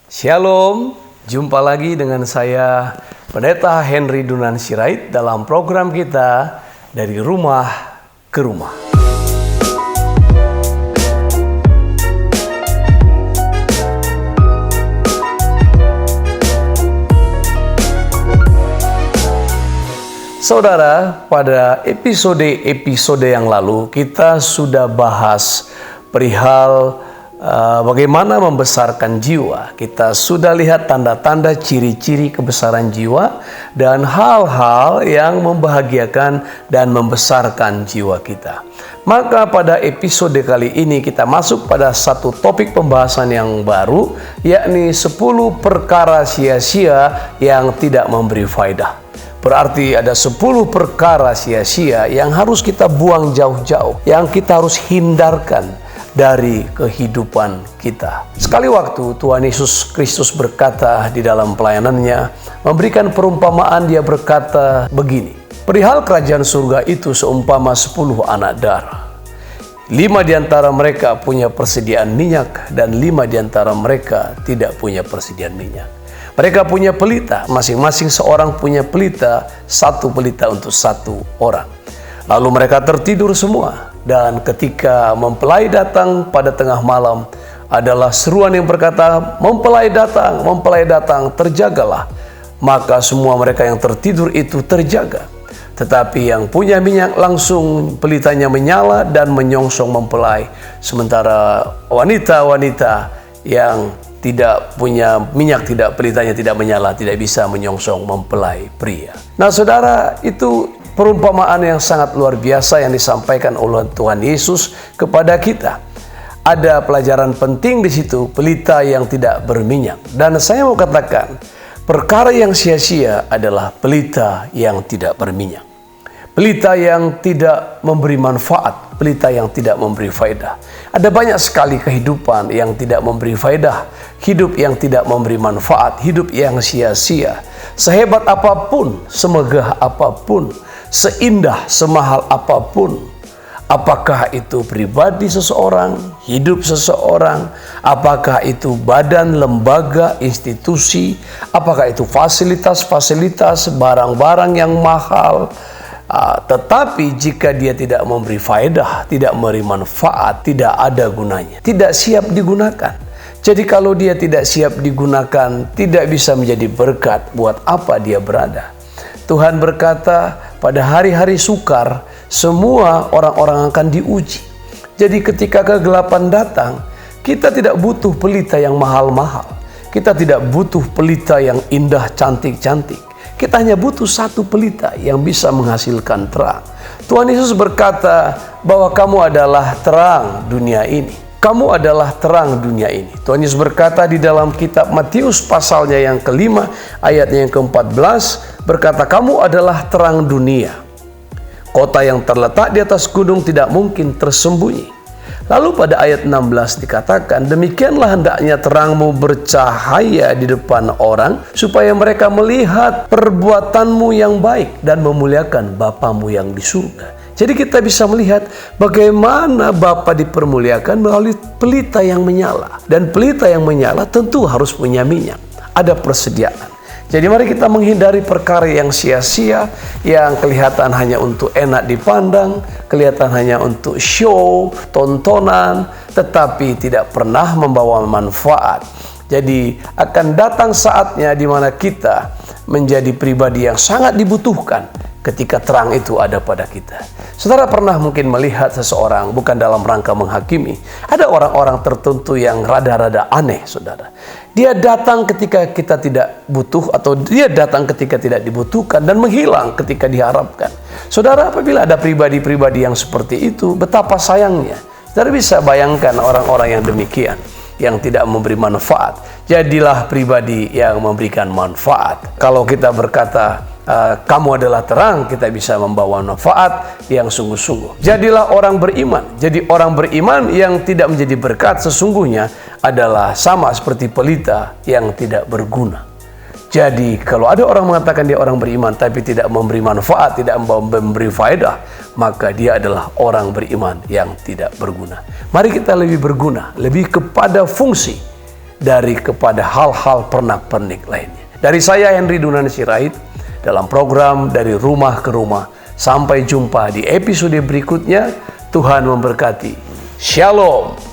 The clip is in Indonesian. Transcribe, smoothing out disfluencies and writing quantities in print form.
Shalom, jumpa lagi dengan saya Pendeta Henry Dunan Sirait dalam program kita Dari Rumah ke Rumah. Saudara, pada episode yang lalu kita sudah bahas perihal bagaimana membesarkan jiwa. Kita sudah lihat tanda-tanda ciri-ciri kebesaran jiwa dan hal-hal yang membahagiakan dan membesarkan jiwa kita. Maka pada episode kali ini kita masuk pada satu topik pembahasan yang baru, yakni 10 perkara sia-sia yang tidak memberi faedah. Berarti ada 10 perkara sia-sia yang harus kita buang jauh-jauh, yang kita harus hindarkan dari kehidupan kita. Sekali waktu Tuhan Yesus Kristus berkata di dalam pelayanannya, memberikan perumpamaan. Dia berkata begini, perihal kerajaan surga itu seumpama 10 anak darah. 5 di antara mereka punya persediaan minyak dan 5 di antara mereka tidak punya persediaan minyak. Mereka punya pelita, masing-masing seorang punya pelita, 1 pelita untuk 1 orang. Lalu mereka tertidur semua. Dan ketika mempelai datang pada tengah malam, adalah seruan yang berkata, mempelai datang, terjagalah. Maka semua mereka yang tertidur itu terjaga. Tetapi yang punya minyak langsung pelitanya menyala dan menyongsong mempelai. Sementara wanita-wanita yang tidak punya minyak, pelitanya tidak menyala, tidak bisa menyongsong mempelai pria. Nah saudara, itu perumpamaan yang sangat luar biasa yang disampaikan oleh Tuhan Yesus kepada kita. Ada pelajaran penting di situ, pelita yang tidak berminyak. Dan saya mau katakan, perkara yang sia-sia adalah pelita yang tidak berminyak. Pelita yang tidak memberi manfaat, pelita yang tidak memberi faedah. Ada banyak sekali kehidupan yang tidak memberi faedah, hidup yang tidak memberi manfaat, hidup yang sia-sia. Sehebat apapun, semegah apapun, seindah, semahal apapun, apakah itu pribadi seseorang, hidup seseorang, apakah itu badan, lembaga, institusi, apakah itu fasilitas-fasilitas, barang-barang yang mahal, tetapi jika dia tidak memberi faedah, tidak memberi manfaat, tidak ada gunanya, tidak siap digunakan. Jadi kalau dia tidak siap digunakan, tidak bisa menjadi berkat, buat apa dia berada? Tuhan berkata, pada hari-hari sukar, semua orang-orang akan diuji. Jadi ketika kegelapan datang, kita tidak butuh pelita yang mahal-mahal. Kita tidak butuh pelita yang indah, cantik-cantik. Kita hanya butuh 1 pelita yang bisa menghasilkan terang. Tuhan Yesus berkata bahwa kamu adalah terang dunia ini. Kamu adalah terang dunia ini. Tuhan Yesus berkata di dalam kitab Matius pasalnya yang ke-5, ayatnya yang ke-14, berkata, kamu adalah terang dunia. Kota yang terletak di atas gunung tidak mungkin tersembunyi. Lalu pada ayat 16 dikatakan, demikianlah hendaknya terangmu bercahaya di depan orang, supaya mereka melihat perbuatanmu yang baik dan memuliakan Bapamu yang di surga. Jadi kita bisa melihat bagaimana Bapa dipermuliakan melalui pelita yang menyala. Dan pelita yang menyala tentu harus punya minyak. Ada persediaan. Jadi mari kita menghindari perkara yang sia-sia, yang kelihatan hanya untuk enak dipandang, kelihatan hanya untuk show, tontonan, tetapi tidak pernah membawa manfaat. Jadi akan datang saatnya di mana kita menjadi pribadi yang sangat dibutuhkan ketika terang itu ada pada kita. Saudara pernah mungkin melihat seseorang, bukan dalam rangka menghakimi, ada orang-orang tertentu yang rada-rada aneh, saudara. Dia datang ketika kita tidak butuh, atau dia datang ketika tidak dibutuhkan, dan menghilang ketika diharapkan. Saudara, apabila ada pribadi-pribadi yang seperti itu, betapa sayangnya. Saudara bisa bayangkan orang-orang yang demikian, yang tidak memberi manfaat. Jadilah pribadi yang memberikan manfaat. Kalau kita berkata, kamu adalah terang, kita bisa membawa manfaat yang sungguh-sungguh. Jadilah orang beriman. Jadi orang beriman yang tidak menjadi berkat sesungguhnya adalah sama seperti pelita yang tidak berguna. Jadi kalau ada orang mengatakan dia orang beriman tapi tidak memberi manfaat, tidak memberi faedah, maka dia adalah orang beriman yang tidak berguna. Mari kita lebih berguna, lebih kepada fungsi kepada hal-hal pernak-pernik lainnya. Dari saya Henry Dunan Sirait dalam program Dari Rumah ke Rumah. Sampai jumpa di episode berikutnya. Tuhan memberkati. Shalom.